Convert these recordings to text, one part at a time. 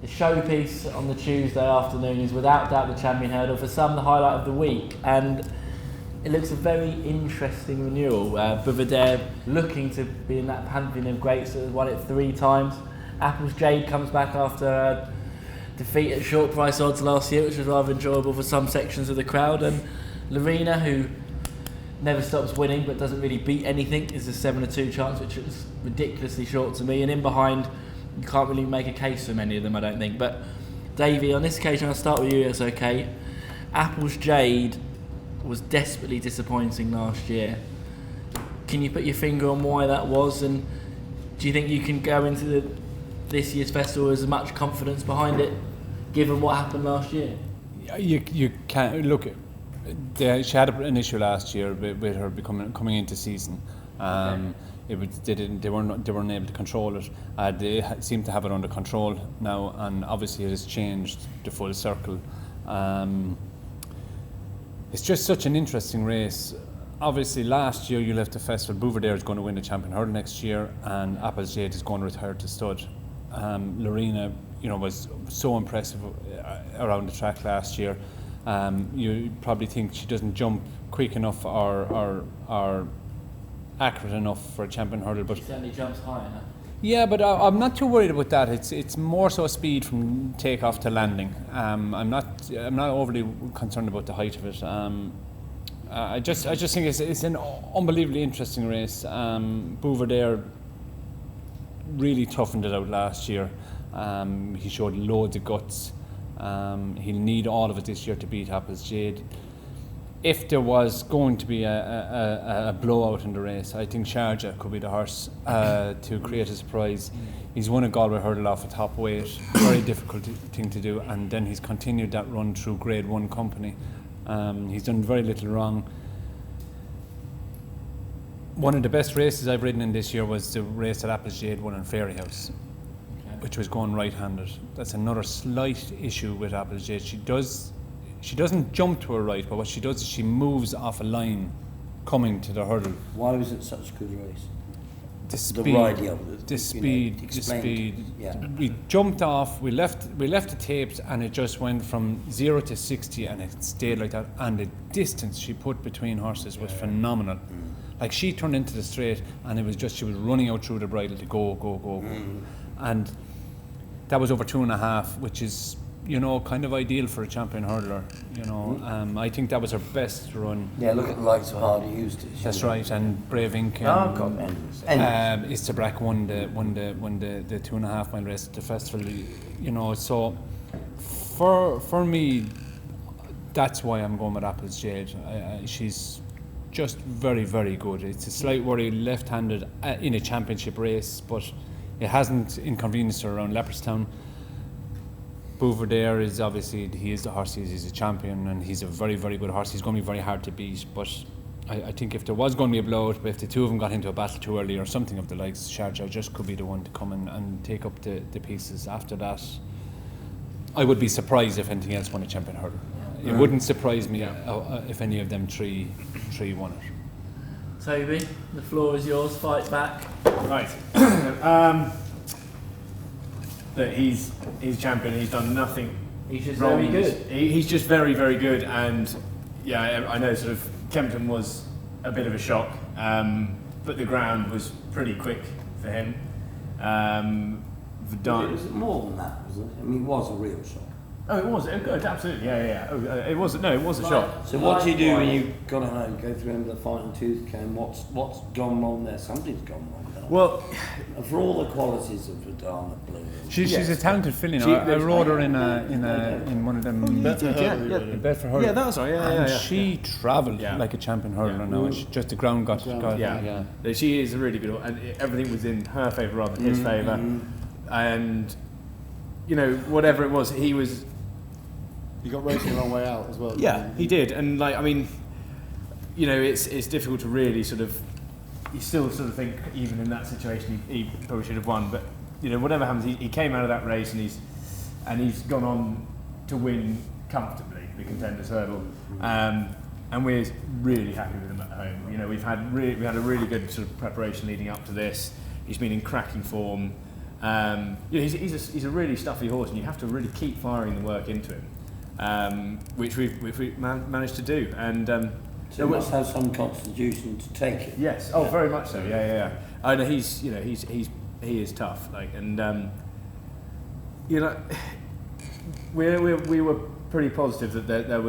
The showpiece on the Tuesday afternoon is without doubt the Champion Hurdle, for some the highlight of the week, and it looks a very interesting renewal. BUVEUR D'AIR looking to be in that pantheon of greats that has won it 3 times. APPLE'S JADE comes back after a defeat at short price odds last year, which was rather enjoyable for some sections of the crowd, and Lorena, who never stops winning but doesn't really beat anything, is a 7-2 chance, which is ridiculously short to me, and in behind you can't really make a case for many of them, I don't think. But Davy, on this occasion I'll start with you, it's okay. APPLE'S JADE was desperately disappointing last year. Can you put your finger on why that was, and do you think you can go into this year's festival with as much confidence behind it, given what happened last year? You can't look. She had an issue last year with her coming into season. They weren't able to control it. They seem to have it under control now, and obviously it has changed the full circle. It's just such an interesting race. Obviously, last year you left the festival. BUVEUR D'AIR is going to win the Champion Hurdle next year, and APPLE'S JADE is going to retire to stud. Lorena, was so impressive around the track last year. You probably think she doesn't jump quick enough or accurate enough for a Champion Hurdle, but she certainly jumps high enough. Yeah, but I'm not too worried about that. It's more so speed from takeoff to landing. I'm not overly concerned about the height of it. I just think it's an unbelievably interesting race. BUVEUR D'AIR really toughened it out last year. He showed loads of guts. He'll need all of it this year to beat APPLE'S JADE. If there was going to be a blowout in the race, I think Sharjah could be the horse to create a surprise. He's won a Galway Hurdle off a top weight, very difficult thing to do, and then he's continued that run through Grade 1 company. He's done very little wrong. One of the best races I've ridden in this year was the race that APPLE'S JADE won in Fairyhouse, which was going right-handed. That's another slight issue with APPLE'S JADE. She doesn't jump to her right, but what she does is she moves off a line coming to the hurdle. Why was it such a good race? The speed. The speed. Yeah. We jumped off, we left the tapes, and it just went from 0 to 60, and it stayed like that. And the distance she put between horses was phenomenal. Like, she turned into the straight, and it was just, she was running out through the bridle to go. And that was over 2.5, which is, kind of ideal for a champion hurdler. I think that was her best run. Yeah, look at the likes of Hardy used it. That's right, and Brave Ink. Istabrack won the 2.5 mile race at the festival. So for me, that's why I'm going with APPLE'S JADE. She's just very, very good. It's a slight worry left-handed in a championship race, but it hasn't inconvenienced her around Leopardstown. BUVEUR D'AIR is obviously, he is the horse, he's a champion, and he's a very, very good horse. He's going to be very hard to beat, but I think if there was going to be a blowout, if the two of them got into a battle too early or something of the likes, Sharjah just could be the one to come and take up the pieces. After that, I would be surprised if anything else won a champion hurdle. It wouldn't surprise me if any of them three won it. Toby, the floor is yours, fight back. Right. That he's champion. He's done nothing. He's just wrong. very good. He's just very, very good. And yeah, I know sort of Kempton was a bit of a shock, but the ground was pretty quick for him. Was it more than that, wasn't it? I mean, it was a real shock. Oh, it was. Absolutely. Yeah. It was. No, it was a shock. So what do you do when you got home, go through the final tooth comb? What's gone wrong there? Something's gone wrong there. Well, and for all the qualities of Vidana Blue, she's a talented filly. I rode her in one of them. Bedford Hurdle. Yeah, that was right. Yeah. She travelled like a champion hurdler. Now, just the ground got. Yeah. She is a really good, and everything was in her favour rather than his favour. And whatever it was, he got racing a long way out as well. Yeah, he did, and it's difficult to really sort of. You still sort of think, even in that situation, he probably should have won. But whatever happens, he came out of that race, and he's gone on to win comfortably the Contenders Hurdle, and we're really happy with him at home. We had a really good sort of preparation leading up to this. He's been in cracking form. He's a really stuffy horse, and you have to really keep firing the work into him, which we managed to do. And so he must have some constitution to take it. yes, very much so. Yeah. I know he is tough. We were pretty positive that that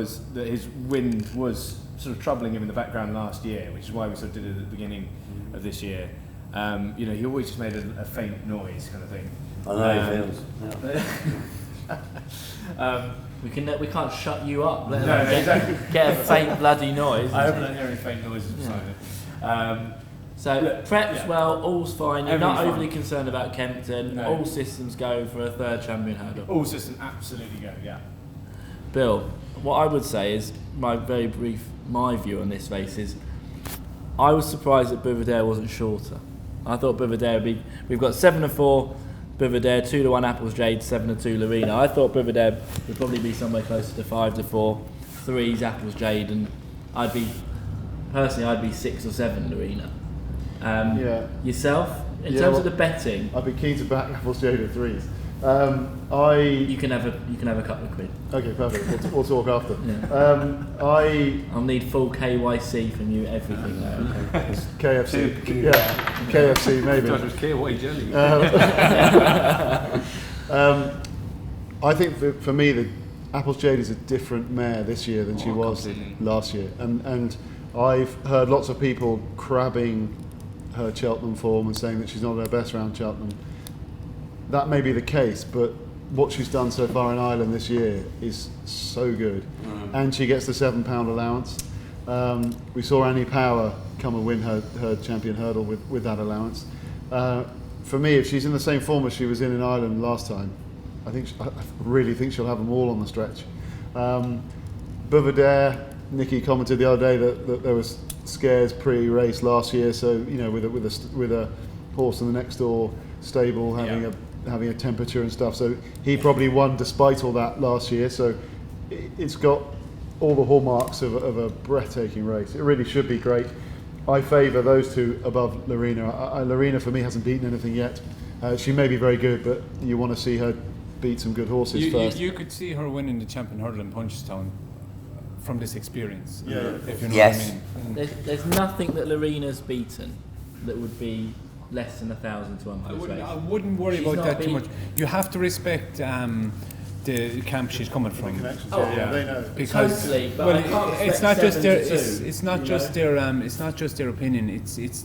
his wind was sort of troubling him in the background last year, which is why we sort of did it at the beginning of this year. He always just made a faint noise kind of thing. I know he feels. We can't shut you up. Let No, alone exactly. get a faint bloody noise. I hope I don't hear any faint noises beside it. So Look, preps well, all's fine. You're not Everything's overly fine. concerned about Kempton. No. All systems go for a third champion hurdle. All systems absolutely go. Yeah. Bill, what I would say is my view on this race is I was surprised that BUVEUR D'AIR wasn't shorter. I thought BUVEUR D'AIR would be. We've got 7-4 BUVEUR D'AIR, 2-1 Apple's Jade, 7-2 Lorena. I thought BUVEUR D'AIR would probably be somewhere closer to 5-4, 3's Apple's Jade, and I'd be 6 or 7 Lorena. Yourself, in terms of the betting, I'd be keen to back Apple's Jade at 3s. you can have a couple of quid. Okay, perfect. We'll talk after. Yeah. I'll need full KYC from you, everything there. KFC. KFC maybe. That was KY jelly. I think for me, the Apple's Jade is a different mare this year than she was last year, and I've heard lots of people crabbing her Cheltenham form and saying that she's not at her best round Cheltenham. That may be the case, but what she's done so far in Ireland this year is so good, and she gets the £7 allowance. We saw Annie Power come and win her Champion Hurdle with that allowance. For me, if she's in the same form as she was in Ireland last time, I really think she'll have them all on the stretch. BUVEUR D'AIR, Nicky commented the other day that there was scares pre-race last year, so with a horse in the next door stable having a temperature and stuff, so he probably won despite all that last year, so it's got all the hallmarks of a breathtaking race. It really should be great. I favour those two above Lorena. Lorena for me hasn't beaten anything yet. She may be very good, but you want to see her beat some good horses first. You could see her winning the Champion Hurdle in Punchestown from this experience. If you know Yes. what I mean. There's nothing that Lorena's beaten that would be less than 1,000 to 1 for this race. I wouldn't worry She's about not that too beat- much. You have to respect the camp she's coming from. Connections, Oh, yeah, they know. Because Totally, but I can't it's respect not just their 7-2, it's not you just know? it's not just their opinion. It's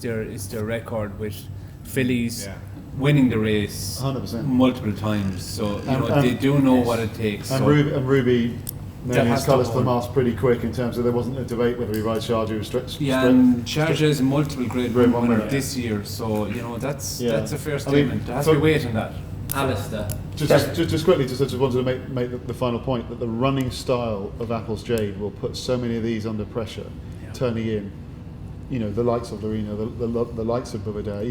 their record with fillies winning the race 100%. multiple times. So And they do know what it takes. And So Ruby That made his has to colours to the hold. mast pretty quick in terms of there wasn't a debate whether he rides Sharjah or stretch. and Sharjah is a multiple grade Grade one one winner winner, this year. So that's a fair I mean, statement. There has to be weight in that. Alastair. Just quickly, I just wanted to make the final point that the running style of Apple's Jade will put so many of these under pressure, turning in. The likes of Lorena, the likes of BUVEUR D'AIR.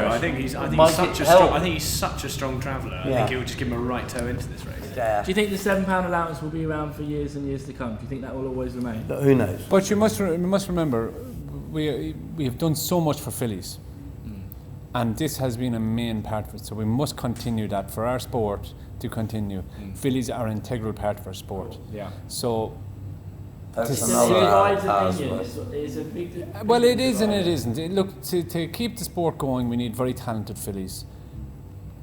I think he's such a strong traveller. I think it would just give him a right toe into this race. Do you think the £7 allowance will be around for years and years to come? Do you think that will always remain? But who knows? But you must remember, we have done so much for fillies, and this has been a main part of it. So we must continue that for our sport to continue. Fillies are an integral part of our sport. Yeah. So. That's It's another a ride's hour's opinion. worth. It's a big. Well, it is and it isn't. Look, to keep the sport going, we need very talented fillies.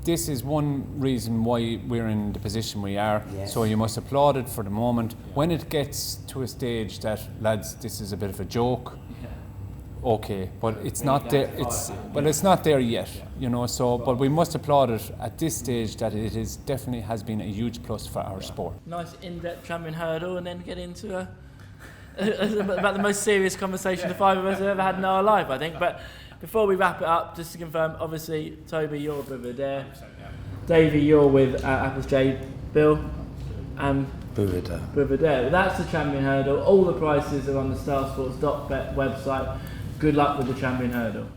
This is one reason why we're in the position we are. Yes. So you must applaud it for the moment. When it gets to a stage that, lads, this is a bit of a joke, okay, but it's not there. It's not there yet, So, but we must applaud it at this stage that it is definitely has been a huge plus for our sport. Nice in-depth champion hurdle, and then get into about the most serious conversation the five of us have ever had in our life, I think. But before we wrap it up, just to confirm, obviously, Toby, you're with BUVEUR D'AIR. Davy, you're with Apple's Jade. Bill, and BUVEUR D'AIR. BUVEUR D'AIR. That's the champion hurdle. All the prices are on the starsports.bet website. Good luck with the champion hurdle.